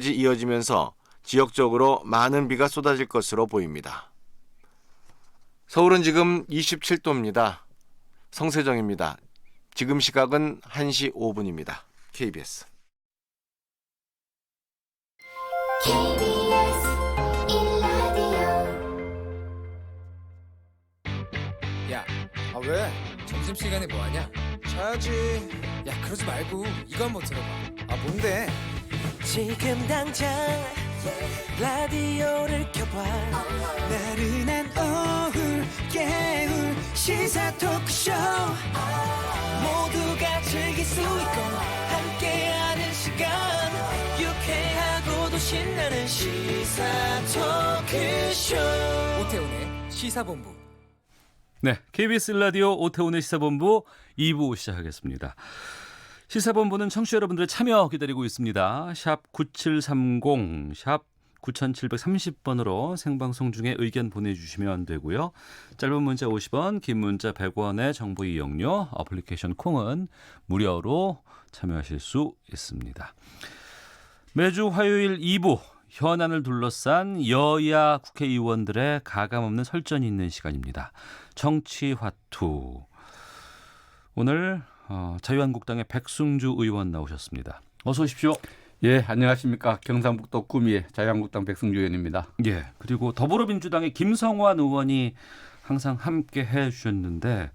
이어지면서 지역적으로 많은 비가 쏟아질 것으로 보입니다. 서울은 지금 27도입니다. 성세정입니다. 지금 시각은 1시 5분입니다. KBS. KBS 1라디오. 야, 아 왜? 점심시간에 뭐하냐? 자야지. 야, 그러지 말고 이거 한번 들어봐. 아 뭔데? 지금 당장 라디오를 켜봐. 나른한 오후 깨울 시사 토크쇼. 모두가 즐길 수 있고 함께하는 시간, 유쾌하고도 신나는 시사 토크쇼. 오태훈의 시사본부. 네, KBS 라디오 오태훈의 시사본부 2부 시작하겠습니다. 시사본부는 청취자 여러분들의 참여 기다리고 있습니다. 샵 9730, 샵 9730번으로 생방송 중에 의견 보내주시면 되고요. 짧은 문자 50원, 긴 문자 100원의 정보 이용료, 어플리케이션 콩은 무료로 참여하실 수 있습니다. 매주 화요일 2부, 현안을 둘러싼 여야 국회의원들의 가감없는 설전이 있는 시간입니다. 정치화투. 오늘 자유한국당의 백승주 의원 나오셨습니다. 어서 오십시오. 예, 안녕하십니까. 경상북도 구미의 자유한국당 백승주 의원입니다. 예, 그리고 더불어민주당의 김성환 의원이 항상 함께 해주셨는데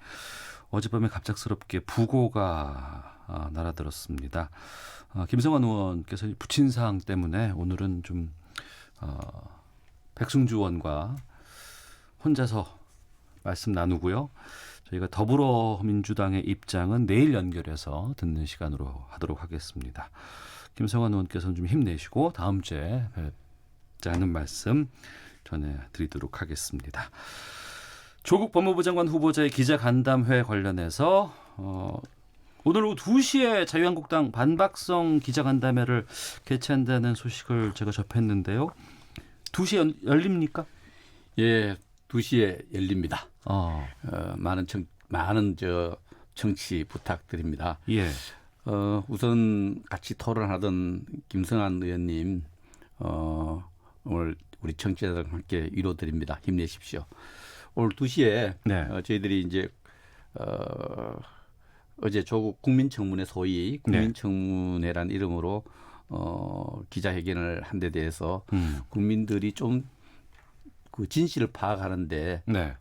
어젯밤에 갑작스럽게 부고가 날아들었습니다. 김성환 의원께서 부친상 때문에 오늘은 좀 백승주 의원과 혼자서 말씀 나누고요. 저희가 더불어민주당의 입장은 내일 연결해서 듣는 시간으로 하도록 하겠습니다. 김성환 의원께서는 좀 힘내시고 다음 주에 뵙자는 말씀 전해드리도록 하겠습니다. 조국 법무부 장관 후보자의 기자간담회 관련해서 오늘 오후 2시에 자유한국당 반박성 기자간담회를 개최한다는 소식을 제가 접했는데요. 2시에 열립니까? 예, 2시에 열립니다. 많은 청취 부탁드립니다. 예. 우선 같이 토론하던 김성환 의원님, 오늘 우리 청취자들과 함께 위로드립니다. 힘내십시오. 오늘 2시에 네. 저희들이 이제 어제 조국 국민청문회, 소위 국민청문회란 이름으로 기자회견을 한 데 대해서 국민들이 좀 그 진실을 파악하는데 네.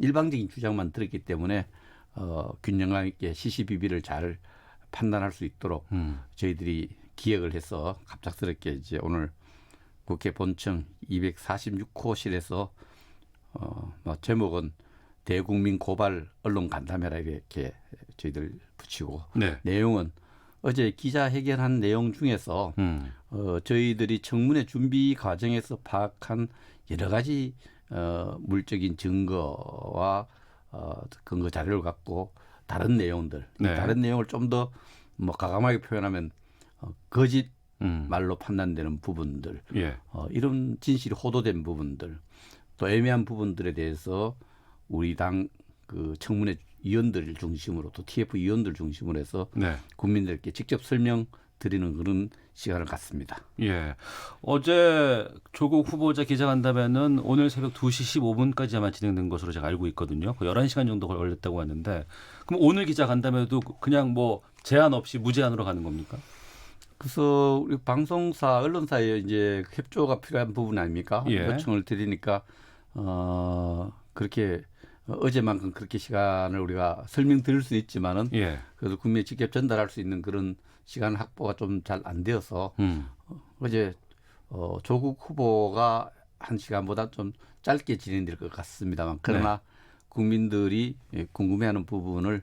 일방적인 주장만 들었기 때문에 균형감 있게 시시비비를 잘 판단할 수 있도록 저희들이 기획을 해서 갑작스럽게 이제 오늘 국회 본청 246호실에서 제목은 대국민 고발 언론 간담회라 이렇게 저희들 붙이고 네. 내용은 어제 기자회견한 내용 중에서 저희들이 청문회 준비 과정에서 파악한 여러 가지 물적인 증거와 근거 자료를 갖고 다른 내용들, 네. 다른 내용을 좀 더 가감하게 표현하면 거짓 말로 판단되는 부분들, 예. 이런 진실이 호도된 부분들, 또 애매한 부분들에 대해서 우리 당 그 청문회 위원들 중심으로 또 TF 위원들 중심으로 해서 네. 국민들께 직접 설명드리는 그런 시간을 갖습니다. 예. 어제 조국 후보자 기자간담회는 오늘 새벽 2시 15분까지 아마 진행된 것으로 제가 알고 있거든요. 11시간 정도 걸렸다고 하는데 그럼 오늘 기자간담회도 그냥 뭐 제한 없이 무제한으로 가는 겁니까? 그래서 우리 방송사, 언론사에 이제 협조가 필요한 부분 아닙니까? 예. 요청을 드리니까 그렇게 어제만큼 그렇게 시간을 우리가 설명드릴 수 있지만은 예. 그래도 국민에 직접 전달할 수 있는 그런 시간 확보가 좀 잘 안 되어서 어제 조국 후보가 한 시간보다 좀 짧게 진행될 것 같습니다만 그러나 국민들이 궁금해하는 부분을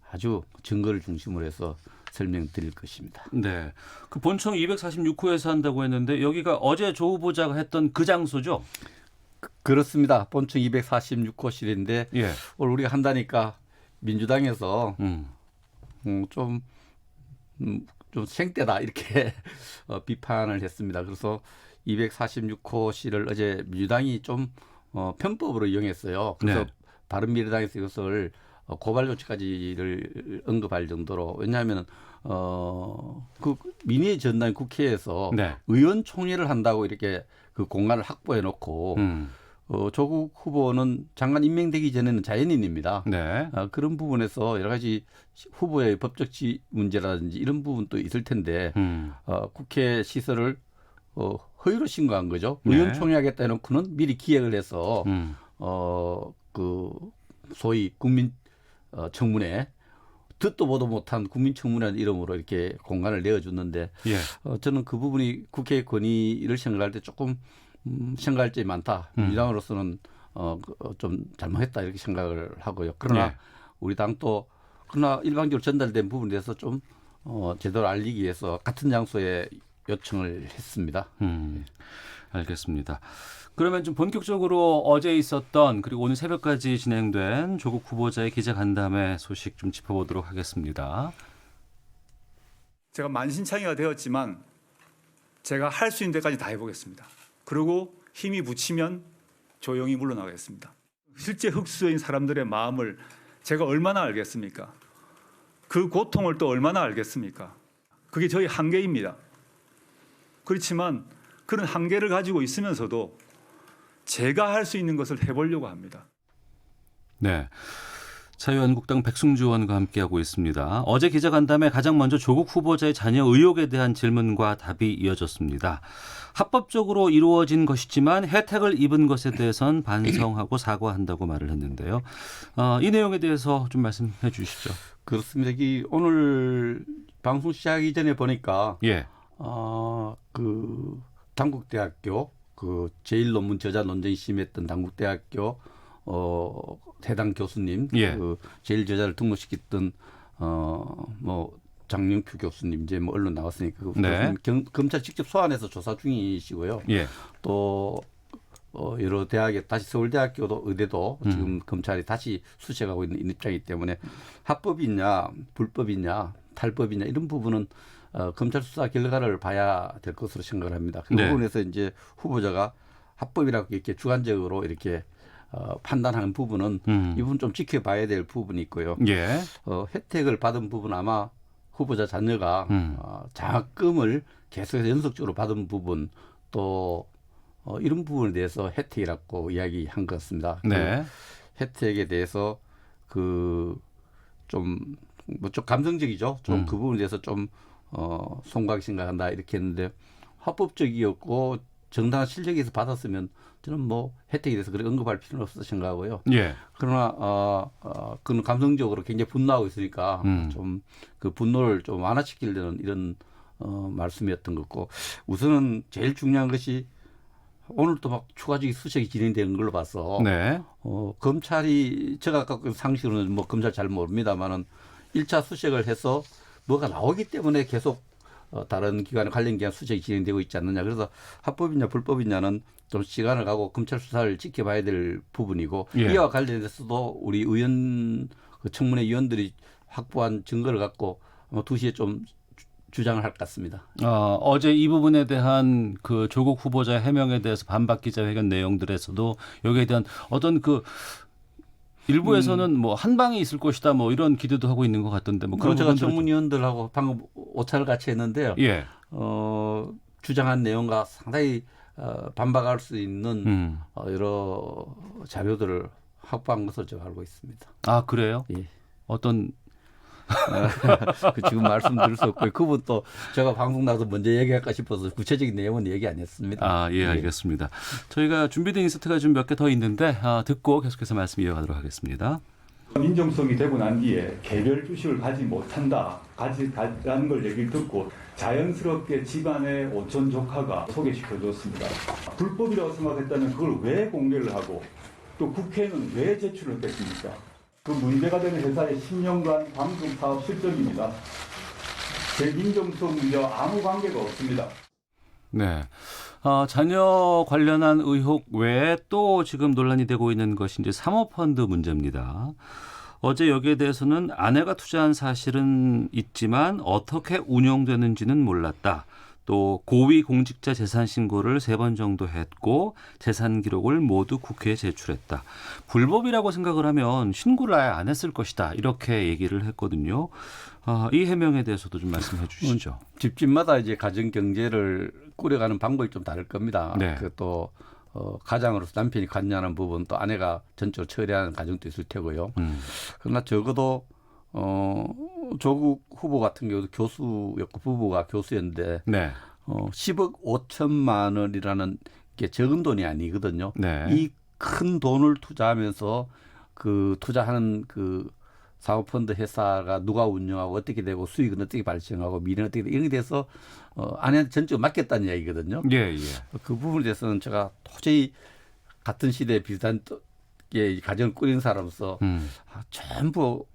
아주 증거를 중심으로 해서 설명드릴 것입니다. 네. 그 본청 246호에서 한다고 했는데 여기가 어제 조 후보자가 했던 그 장소죠? 그렇습니다. 본청 246호실인데 예. 오늘 우리가 한다니까 민주당에서 좀 생떼다 이렇게 비판을 했습니다. 그래서 246호실을 어제 민주당이 좀 편법으로 이용했어요. 그래서 네. 바른미래당에서 이것을 고발 조치까지를 언급할 정도로 왜냐하면 그 민의의 전당 국회에서 네. 의원총회를 한다고 이렇게 그 공간을 확보해 놓고 조국 후보는 장관 임명되기 전에는 자연인입니다. 네. 그런 부분에서 여러 가지 후보의 법적 문제라든지 이런 부분도 있을 텐데 국회 시설을 허위로 신고한 거죠. 네. 의원총회 하겠다 해놓고는 미리 기획을 해서 그 소위 국민 청문회 듣도 보도 못한 국민청문회라는 이름으로 이렇게 공간을 내어줬는데 예. 저는 그 부분이 국회의 권위를 생각할 때 조금 생각할 점이 많다. 민주당으로서는 좀 잘못했다 이렇게 생각을 하고요. 그러나 예. 우리 당도 그러나 일방적으로 전달된 부분에 대해서 좀 제대로 알리기 위해서 같은 장소에 요청을 했습니다. 알겠습니다. 그러면 좀 본격적으로 어제 있었던 그리고 오늘 새벽까지 진행된 조국 후보자의 기자간담회 소식 좀 짚어보도록 하겠습니다. 제가 만신창이가 되었지만 제가 할 수 있는 데까지 다 해보겠습니다. 그리고 힘이 붙이면 조용히 물러나겠습니다. 실제 흑수인 사람들의 마음을 제가 얼마나 알겠습니까? 그 고통을 또 얼마나 알겠습니까? 그게 저희 한계입니다. 그렇지만 그런 한계를 가지고 있으면서도 제가 할 수 있는 것을 해보려고 합니다. 네. 자유한국당 백승주 의원과 함께하고 있습니다. 어제 기자간담회 가장 먼저 조국 후보자의 자녀 의혹에 대한 질문과 답이 이어졌습니다. 합법적으로 이루어진 것이지만 혜택을 입은 것에 대해선 반성하고 사과한다고 말을 했는데요. 이 내용에 대해서 좀 말씀해 주시죠. 그렇습니다. 오늘 방송 시작하기 전에 보니까 예. 그 당국대학교 그 제일 논문 저자 논쟁이 심했던 당국대학교 해당 교수님 예. 그 제일 저자를 등록시켰던 뭐 장영표 교수님 이제 뭐 언론 나왔으니까 그 네. 검찰 직접 소환해서 조사 중이시고요. 예. 또 여러 대학에 다시 서울대학교도 의대도 지금 검찰이 다시 수색하고 있는 입장이기 때문에 합법이냐 불법이냐 탈법이냐 이런 부분은 검찰 수사 결과를 봐야 될 것으로 생각을 합니다. 그 네. 부분에서 이제 후보자가 합법이라고 이렇게 주관적으로 이렇게 판단하는 부분은 이 부분 좀 지켜봐야 될 부분이 있고요. 예. 혜택을 받은 부분 아마 후보자 자녀가 장학금을 계속해서 연속적으로 받은 부분 또 이런 부분에 대해서 혜택이라고 이야기한 것 같습니다. 네. 그 혜택에 대해서 그 좀 뭐 좀 감성적이죠. 좀 그 부분에 대해서 좀 송구하게 생각한다 이렇게 했는데 합법적이었고 정당한 실력에서 받았으면 저는 뭐 혜택에 대해서 그렇게 언급할 필요는 없어 생각하고요. 예. 그러나 그는 감성적으로 굉장히 분노하고 있으니까 좀 그 분노를 좀 완화시키려는 이런 말씀이었던 것 같고 우선은 제일 중요한 것이 오늘도 막 추가적인 수색이 진행되는 걸로 봐서 네. 검찰이 제가 갖고 상식으로는 뭐 검찰 잘 모릅니다만은 1차 수색을 해서 뭐가 나오기 때문에 계속 다른 기관 관련 기관 수색이 진행되고 있지 않느냐. 그래서 합법이냐 불법이냐는 좀 시간을 가고 검찰 수사를 지켜봐야 될 부분이고 예. 이와 관련해서도 우리 의원 그 청문회 위원들이 확보한 증거를 갖고 아마 2시에 좀 주장을 할 것 같습니다. 어제 이 부분에 대한 그 조국 후보자 해명에 대해서 반박 기자회견 내용들에서도 여기에 대한 어떤 그 일부에서는 뭐 한 방이 있을 것이다 뭐 이런 기대도 하고 있는 것 같던데 뭐 그런 제가 부분들은 청문위원들하고 방금 오차를 같이 했는데요. 예. 주장한 내용과 상당히 반박할 수 있는 여러 자료들을 확보한 것으로 제가 알고 있습니다. 아 그래요? 예. 어떤 지금 말씀드릴 수 없고요. 그분 또 제가 방송 나서 먼저 얘기할까 싶어서 구체적인 내용은 얘기 안 했습니다. 예, 알겠습니다. 저희가 준비된 인서트가 좀 몇 개 더 있는데 듣고 계속해서 말씀 이어가도록 하겠습니다. 민정성이 되고 난 뒤에 개별 주식을 가지 못한다, 가지라는 걸 얘기를 듣고 자연스럽게 집안의 오촌 조카가 소개시켜줬습니다. 불법이라고 생각했다면 그걸 왜 공개를 하고 또 국회에는 왜 제출을 했겠습니까? 그 문제가 되는 회사의 10년간 방송 사업 실적입니다. 제 민정성 문제와 아무 관계가 없습니다. 네. 자녀 관련한 의혹 외에 또 지금 논란이 되고 있는 것이 이제 사모펀드 문제입니다. 어제 여기에 대해서는 아내가 투자한 사실은 있지만 어떻게 운영되는지는 몰랐다. 또 고위 공직자 재산 신고를 3번 정도 했고 재산 기록을 모두 국회에 제출했다. 불법이라고 생각을 하면 신고를 아예 안 했을 것이다. 이렇게 얘기를 했거든요. 이 해명에 대해서도 좀 말씀해 주시죠. 집집마다 이제 가정 경제를 꾸려가는 방법이 좀 다를 겁니다. 네. 그또 가장으로서 남편이 관여하는 부분 또 아내가 전적으로 처리하는 가정도 있을 테고요. 그러나 적어도 조국 후보 같은 경우도 교수였고 부부가 교수였는데 네. 10억 5천만 원이라는 게 적은 돈이 아니거든요. 네. 이 큰 돈을 투자하면서 그 투자하는 그 사모펀드 회사가 누가 운영하고 어떻게 되고 수익은 어떻게 발생하고 미래는 어떻게 되고 이런 게 돼서 아내한테 전적으로 맡겼다는 이야기거든요. 예, 예. 그 부분에 대해서는 제가 도저히 같은 시대에 비슷한 게 가정을 꾸린 사람으로서 전부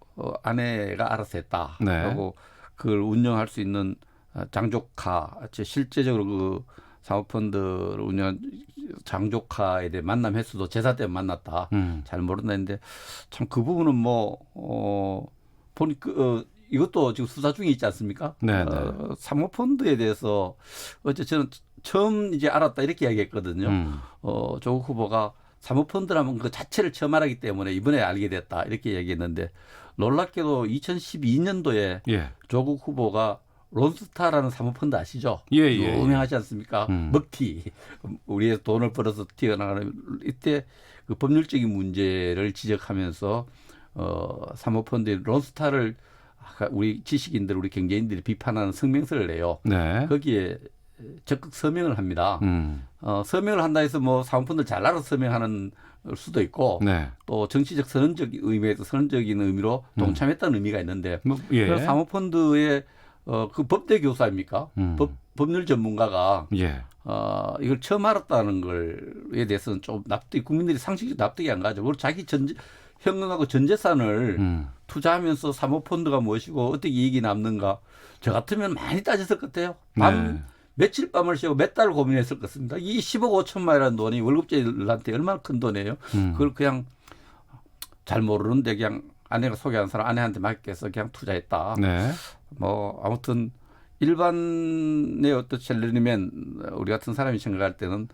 아내가 알아서 했다. 네. 그리고 그걸 운영할 수 있는 장조카, 실제적으로 그 사모펀드를 운영한 장조카에 대해 만남 횟수도 제사 때문에 만났다. 잘 모른다 했는데 참 그 부분은 보니까 이것도 지금 수사 중에 있지 않습니까? 네, 네. 사모펀드에 대해서 어째 저는 처음 이제 알았다 이렇게 이야기했거든요. 조국 후보가 사모펀드라면 그 자체를 처음 알았기 때문에 이번에 알게 됐다 이렇게 얘기했는데 놀랍게도 2012년도에 예. 조국 후보가 론스타라는 사모펀드 아시죠? 예, 예. 유명하지 않습니까? 먹튀. 우리의 돈을 벌어서 튀어나가는 이때 그 법률적인 문제를 지적하면서 사모펀드 론스타를 우리 지식인들, 우리 경제인들이 비판하는 성명서를 내요. 네. 거기에 적극 서명을 합니다. 서명을 한다 해서 뭐 사모펀드를 잘 알아서 서명하는 수도 있고 네. 또 정치적 선언적 의미에서 선언적인 의미로 동참했다는 의미가 있는데 예. 그래서 사모펀드의 그 법대 교수 아닙니까? 법률 전문가가 예. 이걸 처음 알았다는 걸에 대해서는 좀 국민들이 상식적 납득이 안 가죠. 그리고 자기 현금하고 전 재산을 투자하면서 사모펀드가 무엇이고 어떻게 이익이 남는가. 저 같으면 많이 따졌을 것 같아요. 며칠 밤을 새고 몇 달을 고민했을 것 같습니다. 이 10억 5천만이라는 돈이 월급쟁이들한테 얼마나 큰 돈이에요. 그걸 그냥 잘 모르는데 그냥 아내가 소개한 사람 아내한테 맡겨서 그냥 투자했다. 네. 뭐 아무튼 일반의 어떤 셀러리맨 우리 같은 사람이 생각할 때는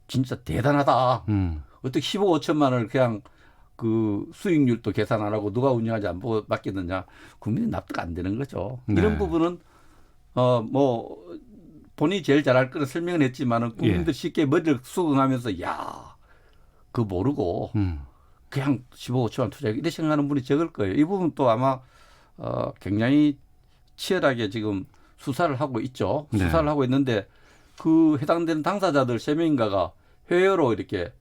진짜 대단하다. 어떻게 15억 5천만 원을 그냥 그 수익률도 계산 안 하고 누가 운영하지 안 보고 맡겼느냐. 국민이 납득 안 되는 거죠. 네. 이런 부분은 뭐 본인이 제일 잘할 거를 설명을 했지만은 국민들 쉽게 머리를 수긍하면서 야, 그거 모르고 그냥 15억 5천만 원 투자하기 이렇게 생각하는 분이 적을 거예요. 이 부분 또 아마 굉장히 치열하게 지금 수사를 하고 있죠. 네. 수사를 하고 있는데 그 해당되는 당사자들 3명인가가 해외로 이렇게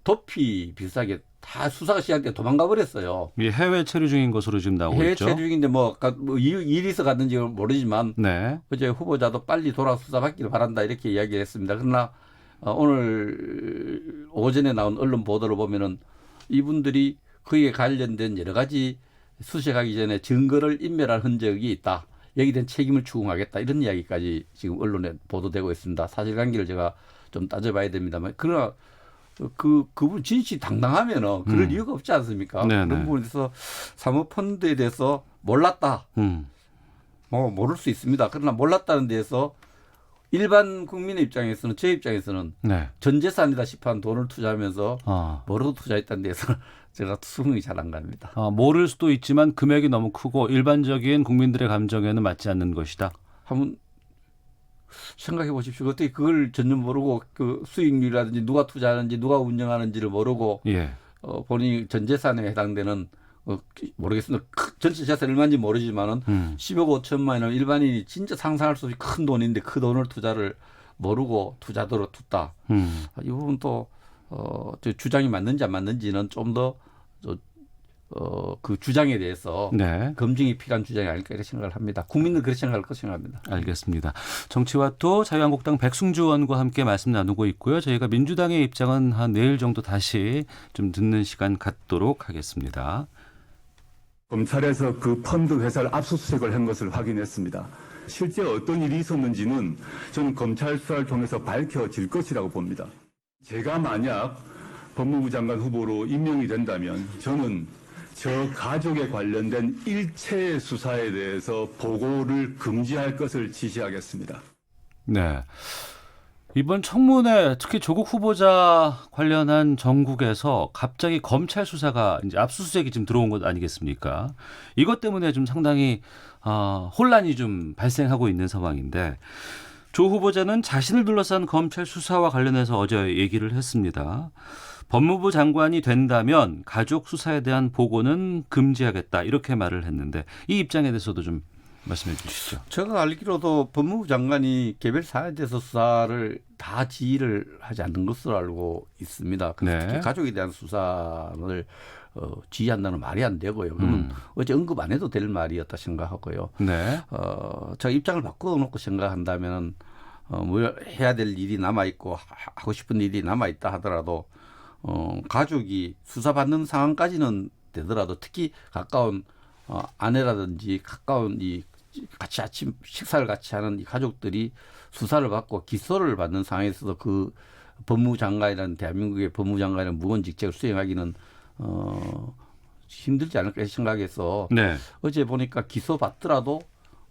도피 비슷하게 다 수사가 시작할 때 도망가 버렸어요. 예, 해외 체류 중인 것으로 지금 나오고 해외 있죠. 체류 중인데 뭐 일이 있어 갔는지 모르지만 네. 어제 후보자도 빨리 돌아 수사받기를 바란다 이렇게 이야기를 했습니다. 그러나 오늘 오전에 나온 언론 보도를 보면은 이분들이 그에 관련된 여러 가지 수색하기 전에 증거를 인멸할 흔적이 있다. 여기에 대한 책임을 추궁하겠다. 이런 이야기까지 지금 언론에 보도되고 있습니다. 사실관계를 제가 좀 따져봐야 됩니다만 그러나 그분 진실이 당당하면은 그럴 이유가 없지 않습니까? 네네. 그런 부분에 대해서 사모펀드에 대해서 몰랐다. 뭐 모를 수 있습니다. 그러나 몰랐다는 데에서 일반 국민의 입장에서는 제 입장에서는 네. 전 재산이다 싶어한 돈을 투자하면서 모르고 투자했다는 데서 제가 수긍이 잘 안 갑니다. 모를 수도 있지만 금액이 너무 크고 일반적인 국민들의 감정에는 맞지 않는 것이다. 한번 생각해 보십시오. 어떻게 그걸 전혀 모르고 그 수익률이라든지 누가 투자하는지 누가 운영하는지를 모르고 예. 본인이 전 재산에 해당되는 모르겠습니다. 전체 재산이 얼마인지 모르지만은 10억 5천만 원은 일반인이 진짜 상상할 수 없이 큰 돈인데 그 돈을 투자를 모르고 투자도로 뒀다. 이 부분 또 주장이 맞는지 안 맞는지는 좀 더 그 주장에 대해서 네. 검증이 필요한 주장이 아닐까 이렇게 생각을 합니다. 국민은 그렇게 생각할 거 생각합니다. 알겠습니다. 정치와토 자유한국당 백승주 의원과 함께 말씀 나누고 있고요. 저희가 민주당의 입장은 한 내일 정도 다시 좀 듣는 시간 갖도록 하겠습니다. 검찰에서 그 펀드 회사를 압수수색을 한 것을 확인했습니다. 실제 어떤 일이 있었는지는 저는 검찰 수사를 통해서 밝혀질 것이라고 봅니다. 제가 만약 법무부 장관 후보로 임명이 된다면 저는 저 가족에 관련된 일체의 수사에 대해서 보고를 금지할 것을 지시하겠습니다. 네. 이번 청문회 특히 조국 후보자 관련한 전국에서 갑자기 검찰 수사가 이제 압수수색이 지금 들어온 것 아니겠습니까? 이것 때문에 좀 상당히 혼란이 좀 발생하고 있는 상황인데 조 후보자는 자신을 둘러싼 검찰 수사와 관련해서 어제 얘기를 했습니다. 법무부 장관이 된다면 가족 수사에 대한 보고는 금지하겠다 이렇게 말을 했는데 이 입장에 대해서도 좀 말씀해 주시죠. 제가 알기로도 법무부 장관이 개별 사안에 대해서 수사를 다 지휘를 하지 않는 것으로 알고 있습니다. 그래서 네. 특히 가족에 대한 수사를 지휘한다는 말이 안 되고요. 그러면 어제 언급 안 해도 될 말이었다 생각하고요. 네. 제가 입장을 바꿔놓고 생각한다면 뭐 해야 될 일이 남아 있고 하고 싶은 일이 남아 있다 하더라도 가족이 수사받는 상황까지는 되더라도 특히 가까운 아내라든지 가까운 이 같이 아침 식사를 같이 하는 이 가족들이 수사를 받고 기소를 받는 상황에서도 그 법무장관이라는 대한민국의 법무장관이라는 무거운 직책을 수행하기는 힘들지 않을까 생각해서 네. 어제 보니까 기소 받더라도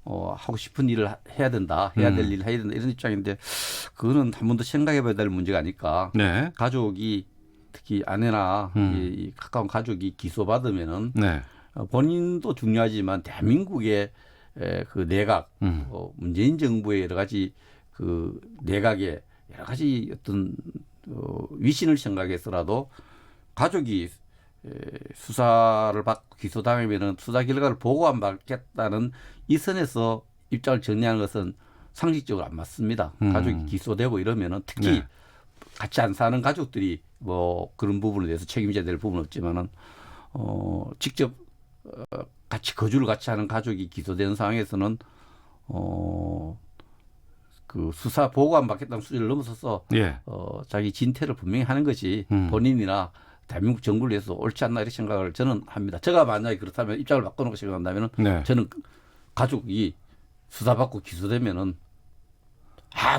하고 싶은 일을 해야 된다, 해야 될 일을 해야 된다 이런 입장인데 그거는 한 번 더 생각해봐야 될 문제가 아닐까. 네. 가족이 특히 아내나 이 가까운 가족이 기소받으면은 네. 본인도 중요하지만 대한민국의 그 내각, 문재인 정부의 여러 가지 그 내각의 여러 가지 어떤 위신을 생각해서라도 가족이 수사를 받고 기소당하면은 수사 결과를 보고 안 받겠다는 이 선에서 입장을 정리하는 것은 상식적으로 안 맞습니다. 가족이 기소되고 이러면은 특히 네. 같이 안 사는 가족들이 뭐 그런 부분에 대해서 책임져야 될 부분은 없지만은 직접 같이 거주를 같이 하는 가족이 기소되는 상황에서는 그 수사 보고 안 받겠다는 수준을 넘어서서 예. 자기 진퇴를 분명히 하는 것이 본인이나 대한민국 정부를 위해서 옳지 않나 이렇게 생각을 저는 합니다. 제가 만약에 그렇다면 입장을 바꿔놓고 생각한다면은 네. 저는 가족이 수사받고 기소되면은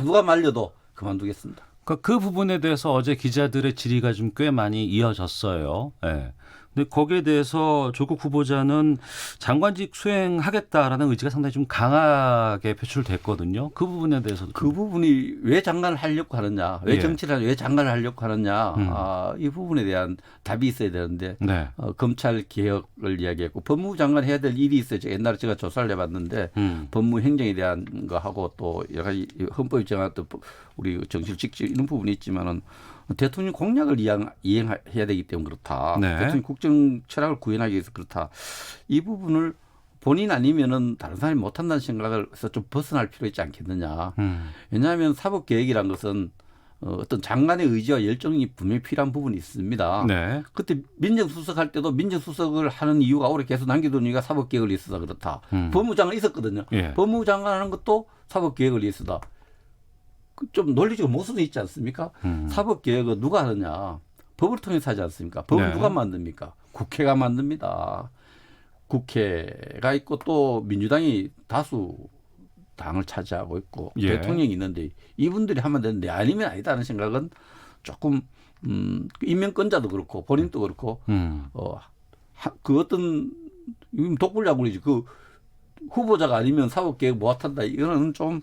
누가 말려도 그만두겠습니다. 그 부분에 대해서 어제 기자들의 질의가 좀 꽤 많이 이어졌어요. 예. 근데 거기에 대해서 조국 후보자는 장관직 수행하겠다라는 의지가 상당히 좀 강하게 표출됐거든요. 그 부분에 대해서도 그 부분이 왜 장관을 하려고 하느냐, 왜 예. 정치를 왜 장관을 하려고 하느냐, 이 부분에 대한 답이 있어야 되는데 네. 검찰 개혁을 이야기했고 법무부 장관 해야 될 일이 있어요. 옛날에 제가 조사를 해봤는데 법무 행정에 대한 거 하고 또 여러 가지 헌법이 정한 또 우리 정치를 직접 이런 부분이 있지만은 대통령 공약을 이행해야 되기 때문에 그렇다. 네. 대통령 국정 철학을 구현하기 위해서 그렇다. 이 부분을 본인 아니면은 다른 사람이 못한다는 생각을 해서 좀 벗어날 필요 있지 않겠느냐. 왜냐하면 사법개혁이란 것은 어떤 장관의 의지와 열정이 분명히 필요한 부분이 있습니다. 네. 그때 민정수석 할 때도 민정수석을 하는 이유가 오래 계속 남겨둔 이유가 사법개혁을 위해서다 그렇다. 법무장관 있었거든요. 예. 법무장관 하는 것도 사법개혁을 위해서다. 좀 논리적으로 모순이 있지 않습니까? 사법개혁은 누가 하느냐. 법을 통해서 하지 않습니까? 법을 네. 누가 만듭니까? 국회가 만듭니다. 국회가 있고 또 민주당이 다수 당을 차지하고 있고 예. 대통령이 있는데 이분들이 하면 되는데 아니면 아니다는 생각은 조금 임명권자도 그렇고 본인도 그렇고 그 어떤 독불장군이지 그 후보자가 아니면 사법개혁 못한다 이거는 좀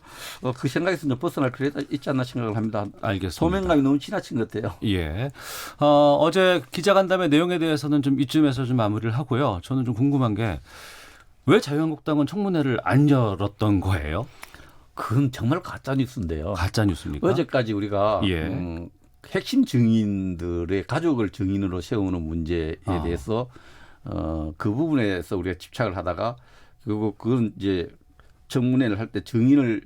그 생각에서 좀 벗어날 필요가 있지 않나 생각을 합니다. 알겠습니다. 소명감이 너무 지나친 것 같아요. 예. 어제 기자간담회 내용에 대해서는 좀 이쯤에서 좀 마무리를 하고요. 저는 좀 궁금한 게 왜 자유한국당은 청문회를 안 열었던 거예요? 그건 정말 가짜 뉴스인데요. 가짜 뉴스입니까? 어제까지 우리가 예. 핵심 증인들의 가족을 증인으로 세우는 문제에 대해서 그 부분에서 우리가 집착을 하다가 그리고 그건 이제 청문회를 할 때 증인을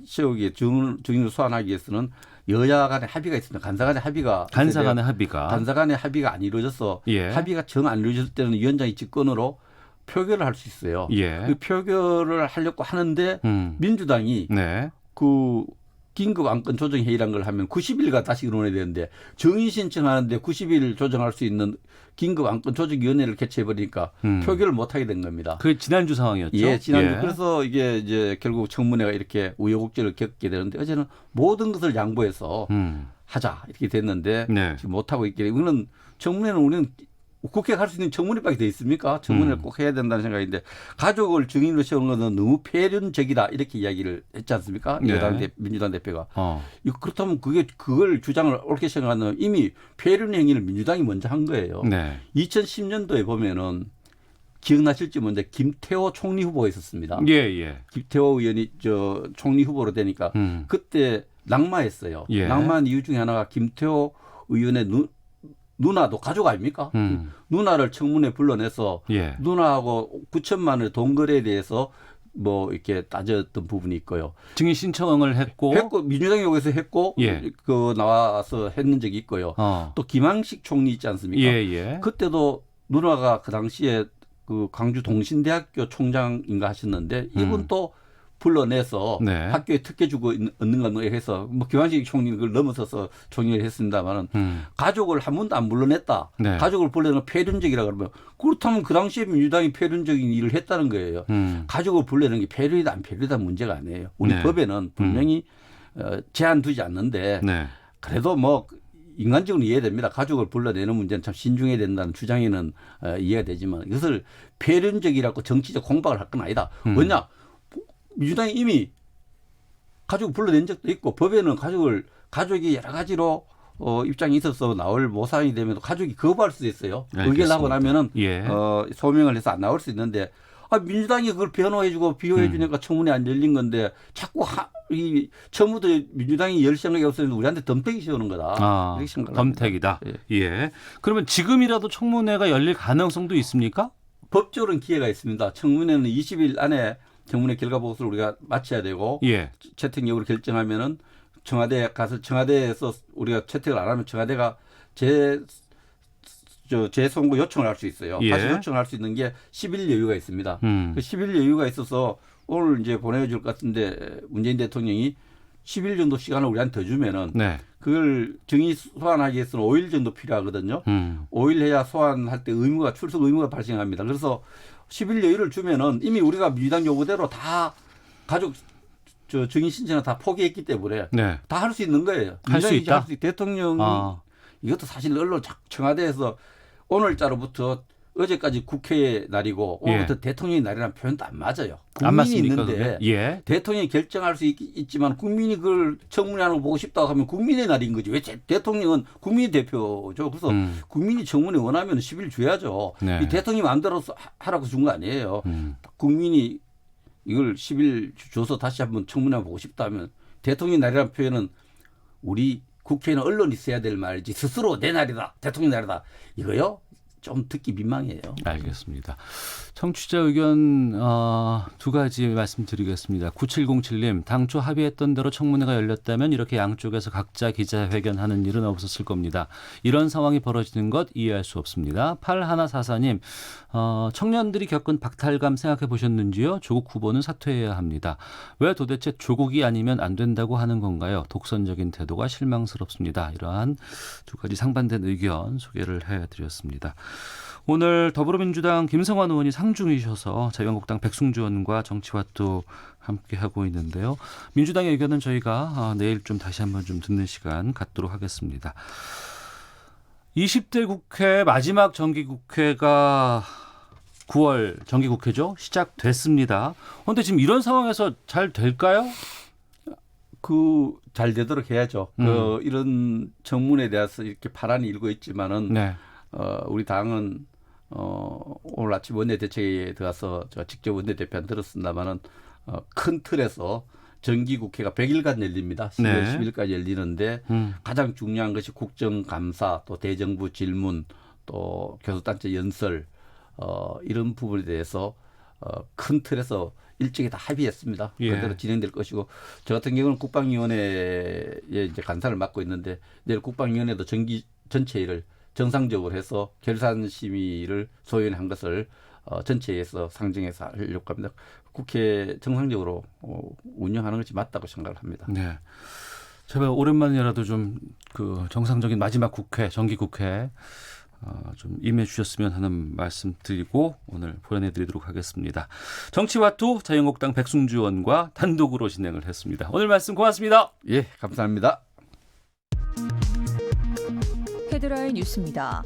세우기 증인을 소환하기 위해서는 여야 간의 합의가 있습니다. 간사 간의 합의가 간사 간의 합의가 간사 간의 합의가 안 이루어져서 예. 합의가 정 안 이루어질 때는 위원장이 직권으로 표결을 할 수 있어요. 예. 그 표결을 하려고 하는데 민주당이 네. 그 긴급 안건 조정 회의란 걸 하면 90일가 다시 의논해야 되는데 정인 신청하는데 90일 조정할 수 있는 긴급 안건 조정 위원회를 개최해 버리니까 표결을 못 하게 된 겁니다. 그게 지난주 상황이었죠. 예, 지난주 예. 그래서 이게 이제 결국 청문회가 이렇게 우여곡절을 겪게 되는데 어제는 모든 것을 양보해서 하자 이렇게 됐는데 네. 지금 못 하고 있기 때문에 우리는 청문회는 우리는 국회가 할 수 있는 청문회밖에 돼 있습니까? 청문회를 꼭 해야 된다는 생각인데 가족을 증인으로 세우는 것은 너무 폐륜적이다 이렇게 이야기를 했지 않습니까? 네. 민주당 대표가. 그렇다면 그걸 주장을 옳게 생각하면 이미 폐륜 행위를 민주당이 먼저 한 거예요. 네. 2010년도에 보면은 기억나실지 모르는데 김태호 총리 후보가 있었습니다. 예. 김태호 의원이 총리 후보로 되니까 그때 낙마했어요. 예. 낙마한 이유 중에 하나가 김태호 의원의 누나도 가족 아닙니까? 누나를 청문회 불러내서 예. 누나하고 9천만 원의 돈 거래에 대해서 뭐 이렇게 따졌던 부분이 있고요. 증인 신청을 했고 민주당이 여기서 했고 예. 그 나와서 했는 적이 있고요. 또 김항식 총리 있지 않습니까? 예. 그때도 누나가 그 당시에 그 광주 동신대학교 총장인가 하셨는데 이분 또 불러내서 네. 학교에 특혜 주고 얻는 거 해서 뭐 김한식 총리는 그걸 넘어서서 총리를 했습니다만은 가족을 한 번도 안 불러냈다. 네. 가족을 불러내는 폐륜적이라 그러면 그렇다면 그 당시에 민주당이 폐륜적인 일을 했다는 거예요. 가족을 불러내는 게 폐륜이다 안 폐륜이다 문제가 아니에요. 우리 네. 법에는 분명히 제한 두지 않는데 네. 그래도 뭐 인간적으로 이해됩니다. 가족을 불러내는 문제는 참 신중해야 된다는 주장에는 이해가 되지만 이것을 폐륜적이라고 정치적 공박을 할 건 아니다. 왜냐? 민주당이 이미 가족을 불러낸 적도 있고 법에는 가족이 여러 가지로 입장이 있어서 나올 모상이 되면 가족이 거부할 수도 있어요. 의견을 하고 나면은 예. 소명을 해서 안 나올 수 있는데 민주당이 그걸 변호해주고 비호해주니까 청문회 안 열린 건데 자꾸 이 처음부터 민주당이 열 생각이 없었는데 우리한테 덤태기 씌우는 거다. 이렇게 생각합니다. 덤태기다. 예. 그러면 지금이라도 청문회가 열릴 가능성도 있습니까? 법적으로는 기회가 있습니다. 청문회는 20일 안에 청문회 결과 보고서를 우리가 마쳐야 되고 예. 채택 여부를 결정하면은 청와대에 가서 청와대에서 우리가 채택을 안 하면 청와대가 재선고 요청을 할 수 있어요. 예. 다시 요청을 할 수 있는 게 10일 여유가 있습니다. 그 10일 여유가 있어서 오늘 이제 보내줄 것 같은데 문재인 대통령이 10일 정도 시간을 우리한테 더 주면은 네. 그걸 증인 소환하기 위해서는 5일 정도 필요하거든요. 5일 해야 소환할 때 출석 의무가 발생합니다. 그래서 10일 여유를 주면은 이미 우리가 민주당 요구대로 다 가족 증인 신청을 다 포기했기 때문에 네. 다 할 수 있는 거예요. 할 수 있다. 대통령이 이것도 사실 언론 청와대에서 오늘자로부터 어제까지 국회의 날이고 오늘부터 대통령의 날이라는 표현도 안 맞아요. 국민이 안 맞습니까, 있는데 예. 대통령이 결정할 수 있지만 국민이 그걸 청문회하는 거 보고 싶다고 하면 국민의 날인 거지. 왜 대통령은 국민의 대표죠. 그래서 국민이 청문회 원하면 10일 줘야죠. 네. 이 대통령이 마음대로 하라고 준 거 아니에요. 국민이 이걸 10일 줘서 다시 한번 청문회 보고 싶다 하면 대통령의 날이라는 표현은 우리 국회에는 언론이 써야 될 말이지 스스로 내 날이다. 대통령 날이다. 이거요? 좀 듣기 민망해요. 알겠습니다. 청취자 의견 두 가지 말씀드리겠습니다. 9707님, 당초 합의했던 대로 청문회가 열렸다면 이렇게 양쪽에서 각자 기자회견하는 일은 없었을 겁니다. 이런 상황이 벌어지는 것 이해할 수 없습니다. 8144님, 청년들이 겪은 박탈감 생각해 보셨는지요? 조국 후보는 사퇴해야 합니다. 왜 도대체 조국이 아니면 안 된다고 하는 건가요? 독선적인 태도가 실망스럽습니다. 이러한 두 가지 상반된 의견 소개를 해드렸습니다. 오늘 더불어민주당 김성환 의원이 상중이셔서 자유한국당 백승주 의원과 정치와도 함께하고 있는데요. 민주당의 의견은 저희가 내일 좀 다시 한번 좀 듣는 시간 갖도록 하겠습니다. 20대 국회 마지막 정기국회가 9월 정기국회죠. 시작됐습니다. 그런데 지금 이런 상황에서 잘 될까요? 잘 되도록 해야죠. 이런 청문회에 대해서 이렇게 파란이 일고 있지만은 네. 우리 당은 오늘 아침 원내대책회의에 들어가서 제가 직접 원내대표한테 들었습니다만은 큰 틀에서 정기국회가 100일간 열립니다. 10월 네. 10일까지 열리는데 가장 중요한 것이 국정감사, 또 대정부 질문, 또 교섭단체 연설 이런 부분에 대해서 큰 틀에서 일찍이 다 합의했습니다. 예. 그대로 진행될 것이고 저 같은 경우는 국방위원회에 이제 간사를 맡고 있는데 내일 국방위원회도 정기 전체회의를 정상적으로 해서 결산 심의를 소위원회 한 것을 전체에서 상정해서 하려고 합니다. 국회 정상적으로 운영하는 것이 맞다고 생각을 합니다. 네. 제발 오랜만이라도 좀 그 정상적인 마지막 국회, 정기국회 좀 임해 주셨으면 하는 말씀 드리고 오늘 보내드리도록 하겠습니다. 정치와투 자유한국당 백승주 의원과 단독으로 진행을 했습니다. 오늘 말씀 고맙습니다. 예, 감사합니다. 헤드라인 뉴스입니다.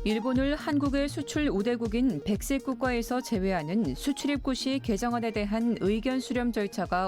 일본을 한국의 수출 우대국인 100세 국가에서 제외하는 수출입 고시 개정안에 대한 의견 수렴 절차가